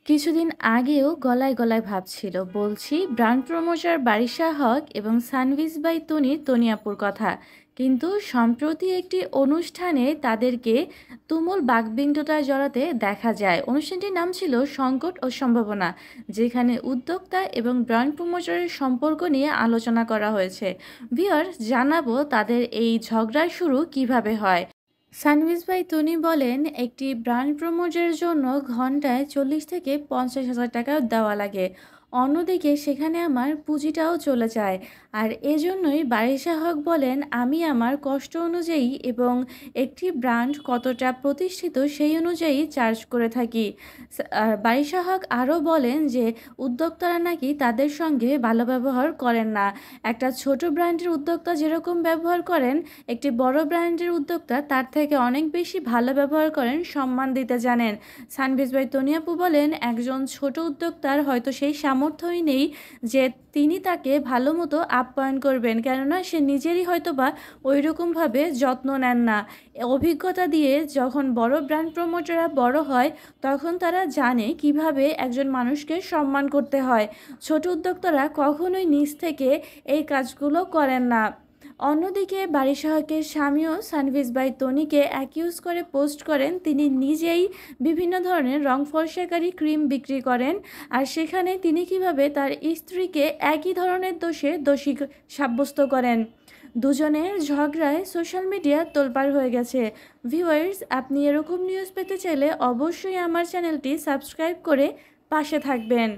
কিছুদিন আগেও গলায় গলায় ভাবছিল বলছি ব্র্যান্ড প্রমোটার বারিশা হক এবং সানভিজ বাই তনির তনিয়াপুর কথা। কিন্তু সম্প্রতি একটি অনুষ্ঠানে তাদেরকে তুমুল বাকবিতণ্ডায় জড়াতে দেখা যায়। অনুষ্ঠানটির নাম ছিল সংকট ও সম্ভাবনা, যেখানে উদ্যোক্তা এবং ব্র্যান্ড প্রমোটারের সম্পর্ক নিয়ে আলোচনা করা হয়েছে। ভিউয়ার্স, জানাবো তাদের এই ঝগড়ার শুরু কিভাবে হয়। সানভিজ ভাই তনি বলেন, একটি ব্র্যান্ড প্রমোটের জন্য ঘন্টায় 40 থেকে 50 হাজার টাকা দেওয়া লাগে। অন্যদিকে সেখানে আমার পুঁজিটাও চলে যায়। আর এজন্যই বারিশা হক বলেন, আমি আমার কষ্ট অনুযায়ী এবং একটি ব্র্যান্ড কতটা প্রতিষ্ঠিত সেই অনুযায়ী চার্জ করে থাকি। আর বারিশা হক আরও বলেন যে উদ্যোক্তারা নাকি তাদের সঙ্গে ভালো ব্যবহার করেন না। একটা ছোট ব্র্যান্ডের উদ্যোক্তা যেরকম ব্যবহার করেন, একটি বড় ব্র্যান্ডের উদ্যোক্তা তার থেকে অনেক বেশি ভালো ব্যবহার করেন, সম্মান দিতে জানেন। সানভিজ ভাই তনিয়াপু বলেন, একজন ছোট উদ্যোক্তার হয়তো সেই সামর্থ্যই নেই যে তিনি তাকে ভালো মতো আপ্যায়ন করবেন, কেননা সে নিজেরই হয়তোবা ওই রকমভাবে যত্ন নেন না। অভিজ্ঞতা দিয়ে যখন বড় ব্র্যান্ড প্রমোটাররা বড় হয়, তখন তারা জানে কিভাবে একজন মানুষকে সম্মান করতে হয়। ছোট উদ্যোক্তারা কখনোই নিজ থেকে এই কাজগুলো করেন না। অন্যদিকে বারিশা হকের স্বামীও সানভিজ বাই তনিকে অ্যাকিউজ করে পোস্ট করেন তিনি নিজেই বিভিন্ন ধরনের রং ফর্সাকারী ক্রিম বিক্রি করেন, আর সেখানে তিনি কিভাবে তার স্ত্রীকে একই ধরনের দোষে দোষী সাব্যস্ত করেন। দুজনের ঝগড়ায় সোশ্যাল মিডিয়া তোলপাড় হয়ে গেছে। ভিউয়ার্স, আপনি এরকম নিউজ পেতে চাইলে অবশ্যই আমার চ্যানেলটি সাবস্ক্রাইব করে পাশে থাকবেন।